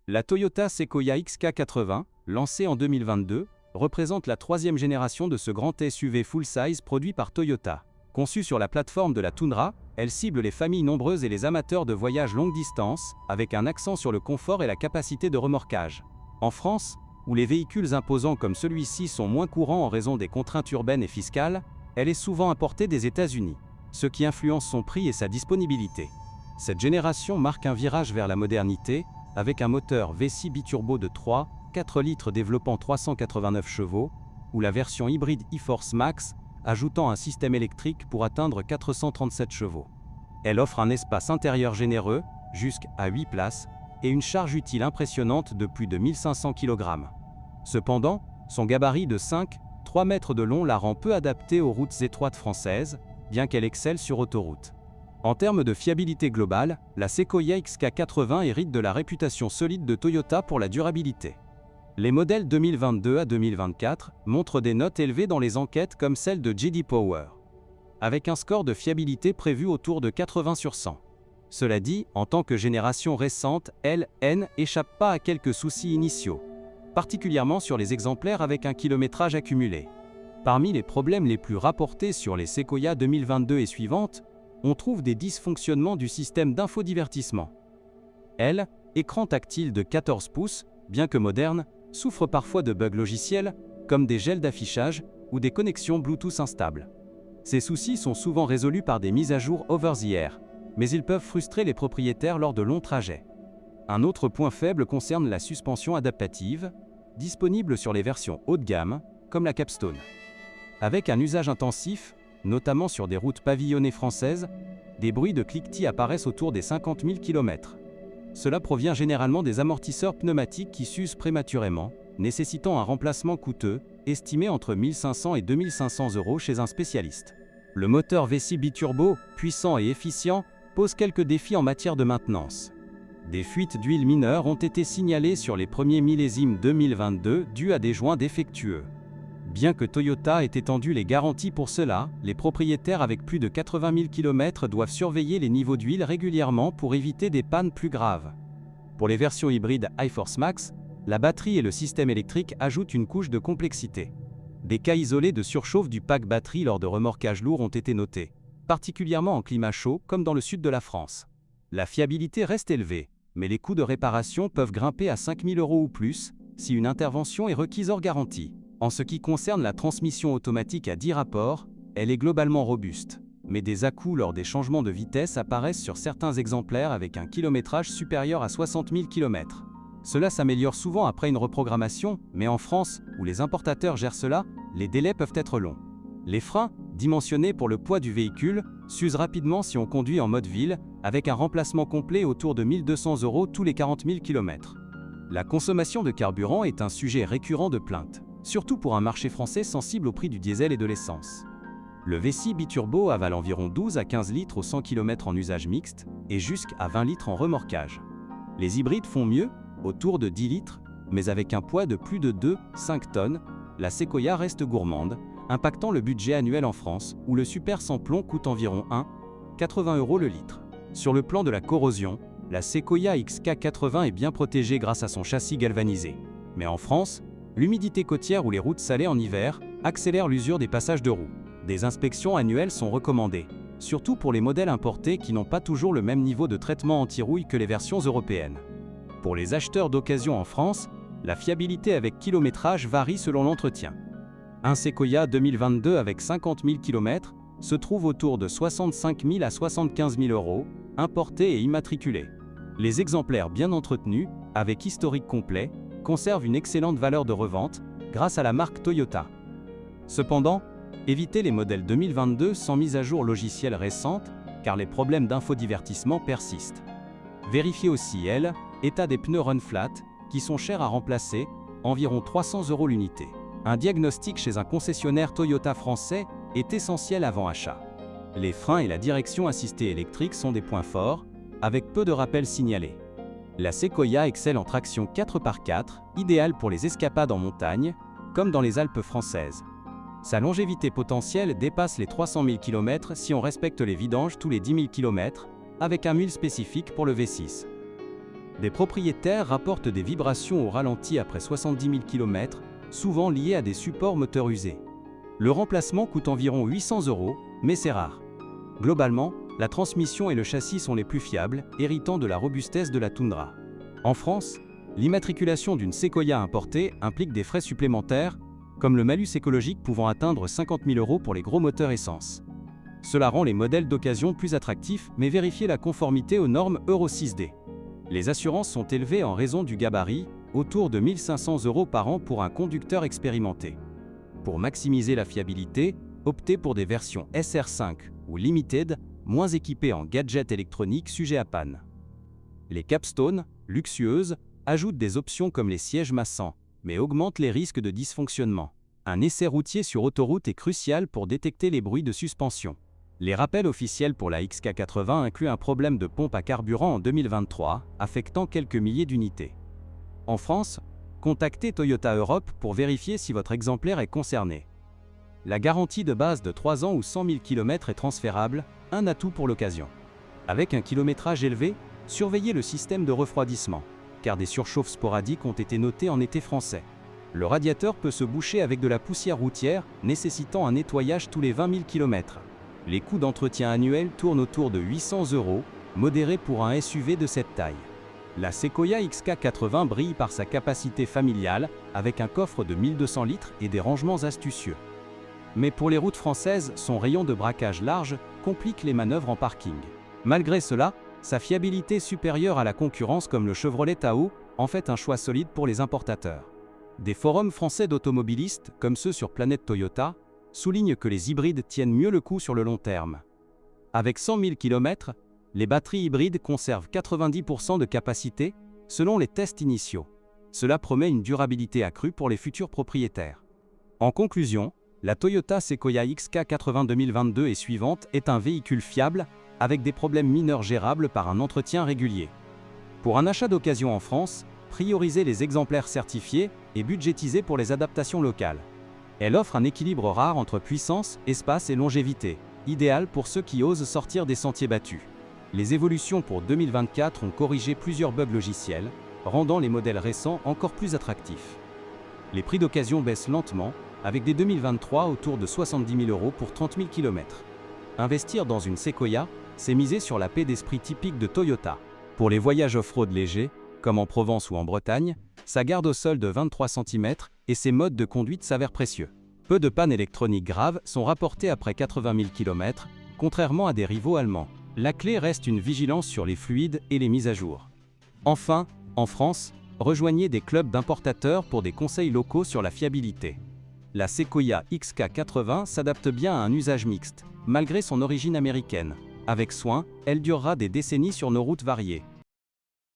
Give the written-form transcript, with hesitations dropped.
La Toyota Sequoia XK80, lancée en 2022, représente la troisième génération de ce grand SUV full-size produit par Toyota. Conçue sur la plateforme de la Tundra, elle cible les familles nombreuses et les amateurs de voyages longue distance, avec un accent sur le confort et la capacité de remorquage. En France, où les véhicules imposants comme celui-ci sont moins courants en raison des contraintes urbaines et fiscales, elle est souvent importée des États-Unis, ce qui influence son prix et sa disponibilité. Cette génération marque un virage vers la modernité, avec un moteur V6 biturbo de 3,4 litres développant 389 chevaux, ou la version hybride e-Force Max, ajoutant un système électrique pour atteindre 437 chevaux. Elle offre un espace intérieur généreux, jusqu'à 8 places, et une charge utile impressionnante de plus de 1500 kg. Cependant, son gabarit de 5,3 mètres de long la rend peu adaptée aux routes étroites françaises, bien qu'elle excelle sur autoroute. En termes de fiabilité globale, la Sequoia XK80 hérite de la réputation solide de Toyota pour la durabilité. Les modèles 2022 à 2024 montrent des notes élevées dans les enquêtes comme celle de J.D. Power, avec un score de fiabilité prévu autour de 80 sur 100. Cela dit, en tant que génération récente, elle n'échappe pas à quelques soucis initiaux, particulièrement sur les exemplaires avec un kilométrage accumulé. Parmi les problèmes les plus rapportés sur les Sequoia 2022 et suivantes, on trouve des dysfonctionnements du système d'infodivertissement. Écran tactile de 14 pouces, bien que moderne, souffre parfois de bugs logiciels, comme des gels d'affichage ou des connexions Bluetooth instables. Ces soucis sont souvent résolus par des mises à jour over-the-air, mais ils peuvent frustrer les propriétaires lors de longs trajets. Un autre point faible concerne la suspension adaptative, disponible sur les versions haut de gamme, comme la Capstone. Avec un usage intensif, notamment sur des routes pavillonnées françaises, des bruits de cliquetis apparaissent autour des 50 000 km. Cela provient généralement des amortisseurs pneumatiques qui s'usent prématurément, nécessitant un remplacement coûteux, estimé entre 1 500 et 2 500 € chez un spécialiste. Le moteur V6 biturbo, puissant et efficient, pose quelques défis en matière de maintenance. Des fuites d'huile mineures ont été signalées sur les premiers millésimes 2022 dues à des joints défectueux. Bien que Toyota ait étendu les garanties pour cela, les propriétaires avec plus de 80 000 km doivent surveiller les niveaux d'huile régulièrement pour éviter des pannes plus graves. Pour les versions hybrides e-Force Max, la batterie et le système électrique ajoutent une couche de complexité. Des cas isolés de surchauffe du pack batterie lors de remorquages lourds ont été notés, particulièrement en climat chaud comme dans le sud de la France. La fiabilité reste élevée, mais les coûts de réparation peuvent grimper à 5 000 € ou plus si une intervention est requise hors garantie. En ce qui concerne la transmission automatique à 10 rapports, elle est globalement robuste, mais des à-coups lors des changements de vitesse apparaissent sur certains exemplaires avec un kilométrage supérieur à 60 000 km. Cela s'améliore souvent après une reprogrammation, mais en France, où les importateurs gèrent cela, les délais peuvent être longs. Les freins, dimensionnés pour le poids du véhicule, s'usent rapidement si on conduit en mode ville, avec un remplacement complet autour de 1 200 € tous les 40 000 km. La consommation de carburant est un sujet récurrent de plainte, surtout pour un marché français sensible au prix du diesel et de l'essence. Le V6 biturbo avale environ 12 à 15 litres au 100 km en usage mixte et jusqu'à 20 litres en remorquage. Les hybrides font mieux, autour de 10 litres, mais avec un poids de plus de 2,5 tonnes, la Sequoia reste gourmande, impactant le budget annuel en France, où le super sans plomb coûte environ 1,80 € le litre. Sur le plan de la corrosion, la Sequoia XK80 est bien protégée grâce à son châssis galvanisé. Mais en France, l'humidité côtière ou les routes salées en hiver accélèrent l'usure des passages de roues. Des inspections annuelles sont recommandées, surtout pour les modèles importés qui n'ont pas toujours le même niveau de traitement anti-rouille que les versions européennes. Pour les acheteurs d'occasion en France, la fiabilité avec kilométrage varie selon l'entretien. Un Sequoia 2022 avec 50 000 km se trouve autour de 65 000 à 75 000 €, importé et immatriculé. Les exemplaires bien entretenus, avec historique complet, conservent une excellente valeur de revente grâce à la marque Toyota. Cependant, évitez les modèles 2022 sans mise à jour logicielle récente, car les problèmes d'infodivertissement persistent. Vérifiez aussi état des pneus run flat, qui sont chers à remplacer, environ 300 € l'unité. Un diagnostic chez un concessionnaire Toyota français est essentiel avant achat. Les freins et la direction assistée électrique sont des points forts, avec peu de rappels signalés. La Sequoia excelle en traction 4x4, idéale pour les escapades en montagne, comme dans les Alpes françaises. Sa longévité potentielle dépasse les 300 000 km si on respecte les vidanges tous les 10 000 km, avec un mule spécifique pour le V6. Des propriétaires rapportent des vibrations au ralenti après 70 000 km, souvent liées à des supports moteurs usés. Le remplacement coûte environ 800 €, mais c'est rare. Globalement, la transmission et le châssis sont les plus fiables, héritant de la robustesse de la Tundra. En France, l'immatriculation d'une Sequoia importée implique des frais supplémentaires, comme le malus écologique pouvant atteindre 50 000 € pour les gros moteurs essence. Cela rend les modèles d'occasion plus attractifs, mais vérifiez la conformité aux normes Euro 6D. Les assurances sont élevées en raison du gabarit, autour de 1 500 € par an pour un conducteur expérimenté. Pour maximiser la fiabilité, optez pour des versions SR5 ou Limited, moins équipées en gadgets électroniques sujets à panne. Les Capstone, luxueuses, ajoutent des options comme les sièges massants, mais augmentent les risques de dysfonctionnement. Un essai routier sur autoroute est crucial pour détecter les bruits de suspension. Les rappels officiels pour la XK80 incluent un problème de pompe à carburant en 2023, affectant quelques milliers d'unités. En France, contactez Toyota Europe pour vérifier si votre exemplaire est concerné. La garantie de base de 3 ans ou 100 000 km est transférable, un atout pour l'occasion. Avec un kilométrage élevé, surveillez le système de refroidissement, car des surchauffes sporadiques ont été notées en été français. Le radiateur peut se boucher avec de la poussière routière, nécessitant un nettoyage tous les 20 000 km. Les coûts d'entretien annuels tournent autour de 800 €, modérés pour un SUV de cette taille. La Sequoia XK80 brille par sa capacité familiale, avec un coffre de 1200 litres et des rangements astucieux. Mais pour les routes françaises, son rayon de braquage large complique les manœuvres en parking. Malgré cela, sa fiabilité supérieure à la concurrence comme le Chevrolet Tahoe en fait un choix solide pour les importateurs. Des forums français d'automobilistes, comme ceux sur Planète Toyota, soulignent que les hybrides tiennent mieux le coup sur le long terme. Avec 100 000 km, les batteries hybrides conservent 90% de capacité, selon les tests initiaux. Cela promet une durabilité accrue pour les futurs propriétaires. En conclusion, la Toyota Sequoia XK80 2022 et suivante est un véhicule fiable, avec des problèmes mineurs gérables par un entretien régulier. Pour un achat d'occasion en France, priorisez les exemplaires certifiés et budgétisez pour les adaptations locales. Elle offre un équilibre rare entre puissance, espace et longévité, idéal pour ceux qui osent sortir des sentiers battus. Les évolutions pour 2024 ont corrigé plusieurs bugs logiciels, rendant les modèles récents encore plus attractifs. Les prix d'occasion baissent lentement, avec des 2023 autour de 70 000 € pour 30 000 km. Investir dans une Sequoia, c'est miser sur la paix d'esprit typique de Toyota. Pour les voyages off-road légers, comme en Provence ou en Bretagne, sa garde au sol de 23 cm et ses modes de conduite s'avèrent précieux. Peu de pannes électroniques graves sont rapportées après 80 000 km, contrairement à des rivaux allemands. La clé reste une vigilance sur les fluides et les mises à jour. Enfin, en France, rejoignez des clubs d'importateurs pour des conseils locaux sur la fiabilité. La Sequoia XK80 s'adapte bien à un usage mixte, malgré son origine américaine. Avec soin, elle durera des décennies sur nos routes variées.